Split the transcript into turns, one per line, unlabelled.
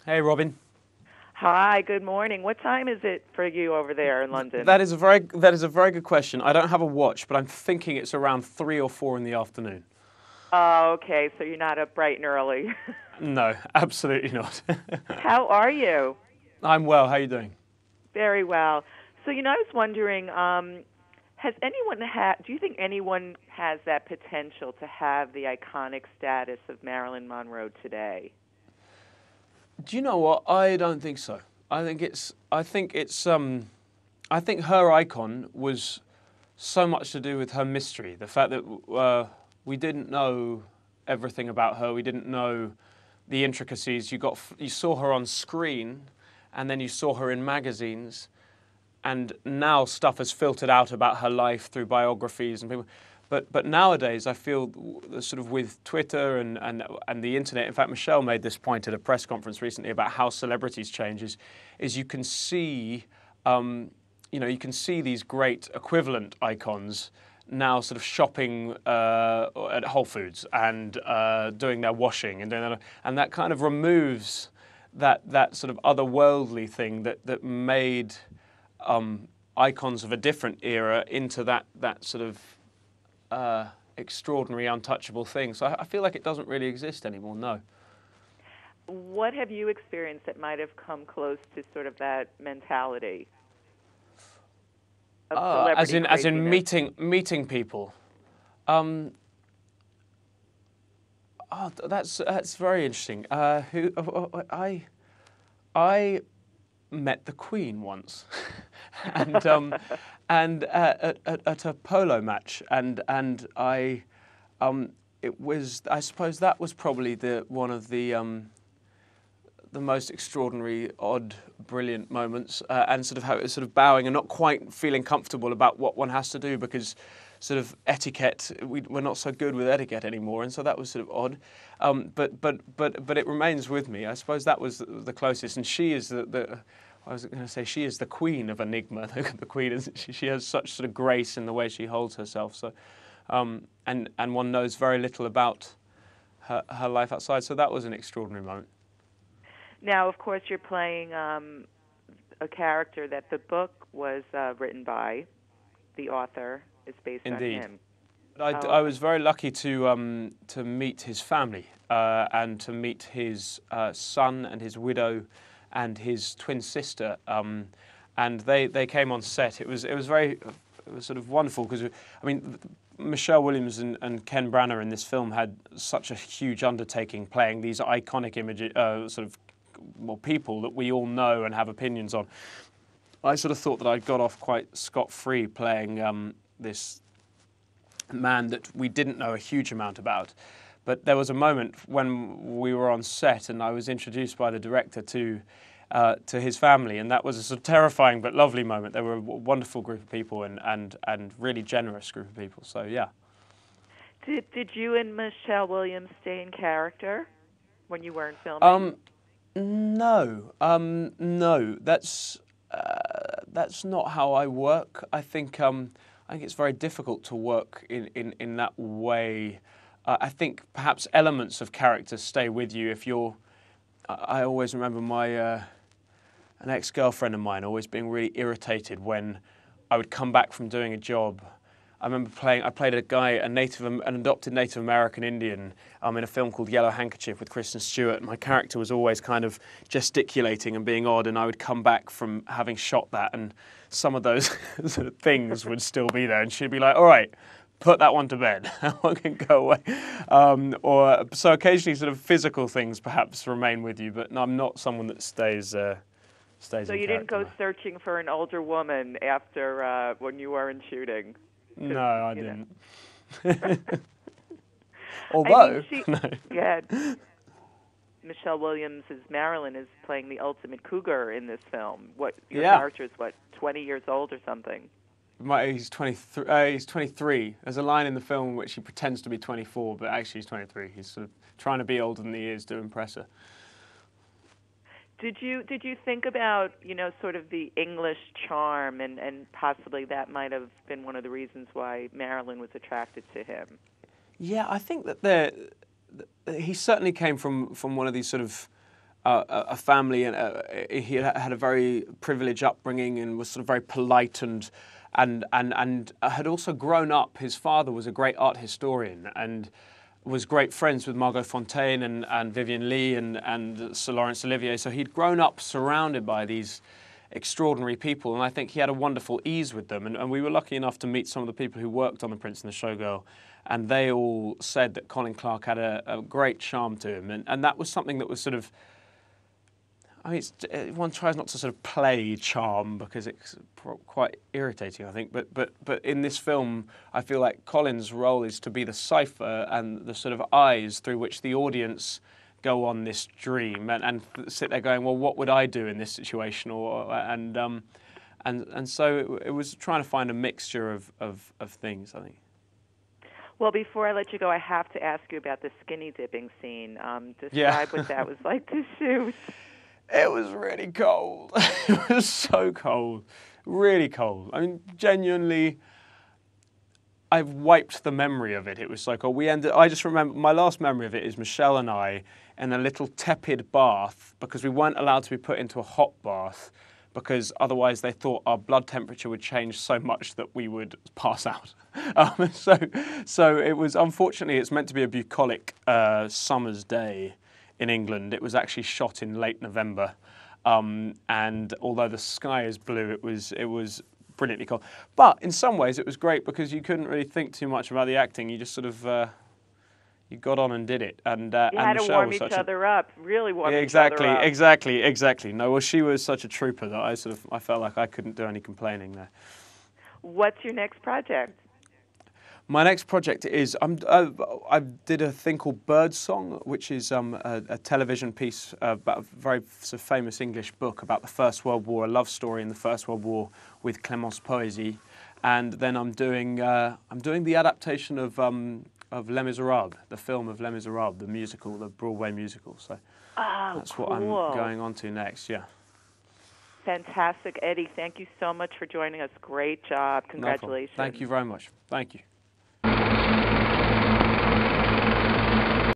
Hey, Robin.
Hi, good morning. What time is it for you over there in London?
That is a very good question. I don't have a watch, but I'm thinking it's around 3 or 4 in the afternoon.
Oh, okay, so you're not up bright and early.
No, absolutely not.
How are you?
I'm well. How are you doing?
Very well. So, I was wondering, has anyone do you think anyone has that potential to have the iconic status of Marilyn Monroe today?
Do you know what? I don't think so. I think her icon was so much to do with her mystery. The fact that we didn't know everything about her. We didn't know the intricacies. You saw her on screen, and then you saw her in magazines, and now stuff has filtered out about her life through biographies and people. But nowadays, I feel sort of with Twitter and the internet. In fact, Michelle made this point at a press conference recently about how celebrities change. Is you can see, you can see these great equivalent icons now sort of shopping at Whole Foods and doing their washing and doing that, and that kind of removes that sort of otherworldly thing that made icons of a different era into that sort of extraordinary, untouchable thing. So I feel like it doesn't really exist anymore, no.
What have you experienced that might have come close to sort of that mentality of celebrity
As in
craziness?
meeting people. That's very interesting. I met the Queen once, and at a polo match, and I suppose that was probably one of the most extraordinary, odd, brilliant moments, and sort of how it was sort of bowing and not quite feeling comfortable about what one has to do because sort of etiquette, we're not so good with etiquette anymore, and so that was sort of odd. But it remains with me. I suppose that was the closest, and she is I was going to say she is the queen of enigma. The queen is she has such sort of grace in the way she holds herself. So, and one knows very little about her life outside. So that was an extraordinary moment.
Now, of course, you're playing a character that the book was written by. The author is based on
Indeed.
him.
I was very lucky to meet his family and to meet his son and his widow and his twin sister, and they came on set. It was sort of wonderful because I mean Michelle Williams and Ken Branagh in this film had such a huge undertaking playing these iconic images, people that we all know and have opinions on. I sort of thought that I got off quite scot-free playing this man that we didn't know a huge amount about. But there was a moment when we were on set and I was introduced by the director to his family, and that was a sort of terrifying but lovely moment. They were a wonderful group of people and really generous group of people. So yeah.
Did you and Michelle Williams stay in character when you weren't filming?
No, no. That's not how I work. I think it's very difficult to work in that way. I think perhaps elements of character stay with you if you're. I always remember an ex-girlfriend of mine always being really irritated when I would come back from doing a job. I remember I played a guy, an adopted Native American Indian in a film called Yellow Handkerchief with Kristen Stewart. My character was always kind of gesticulating and being odd, and I would come back from having shot that, and some of those sort of things would still be there, and she'd be like, all right, put that one to bed, that one can go away. So occasionally sort of physical things perhaps remain with you, but I'm not someone that stays in
So you didn't
character.
go searching for an older woman after when you weren't shooting?
No, I didn't.
I
Although,
mean,
no.
yeah, Michelle Williams' Marilyn is playing the ultimate cougar in this film. Your character is 20 years old or something?
He's 23. He's 23. There's a line in the film in which he pretends to be 24, but actually he's 23. He's sort of trying to be older than he is to impress her.
Did you think about, sort of the English charm and possibly that might have been one of the reasons why Marilyn was attracted to him?
Yeah, I think that he certainly came from one of these sort of a family, and he had a very privileged upbringing and was sort of very polite and had also grown up. His father was a great art historian and was great friends with Margot Fonteyn and Vivian Leigh and Sir Laurence Olivier. So he'd grown up surrounded by these extraordinary people, and I think he had a wonderful ease with them. And we were lucky enough to meet some of the people who worked on The Prince and the Showgirl, and they all said that Colin Clark had a great charm to him. And that was something that was sort of, I mean, one tries not to sort of play charm because it's quite irritating, I think. But in this film, I feel like Colin's role is to be the cipher and the sort of eyes through which the audience go on this dream and sit there going, well, what would I do in this situation? And so it was trying to find a mixture of things, I think.
Well, before I let you go, I have to ask you about the skinny dipping scene. Describe what that was like to shoot.
It was really cold. It was so cold, really cold. I mean, genuinely, I've wiped the memory of it. It was like, I just remember, my last memory of it is Michelle and I in a little tepid bath because we weren't allowed to be put into a hot bath because otherwise they thought our blood temperature would change so much that we would pass out. So it was, unfortunately, it's meant to be a bucolic summer's day in England. It was actually shot in late November, and although the sky is blue, it was brilliantly cold. But in some ways, it was great because you couldn't really think too much about the acting. You just sort of you got on and did it. And
you had to warm each other up, really warm each other up.
Exactly. No, well, she was such a trooper that I felt like I couldn't do any complaining there.
What's your next project?
My next project is I did a thing called Birdsong, which is a television piece about a very sort of famous English book about the First World War, a love story in the First World War with Clémence Poésy, and then I'm doing the adaptation of Les Miserables, the film of Les Miserables, the musical, the Broadway musical. So that's
cool.
what I'm going on to next. Yeah.
Fantastic, Eddie. Thank you so much for joining us. Great job. Congratulations.
No problem. Thank you very much. Thank you.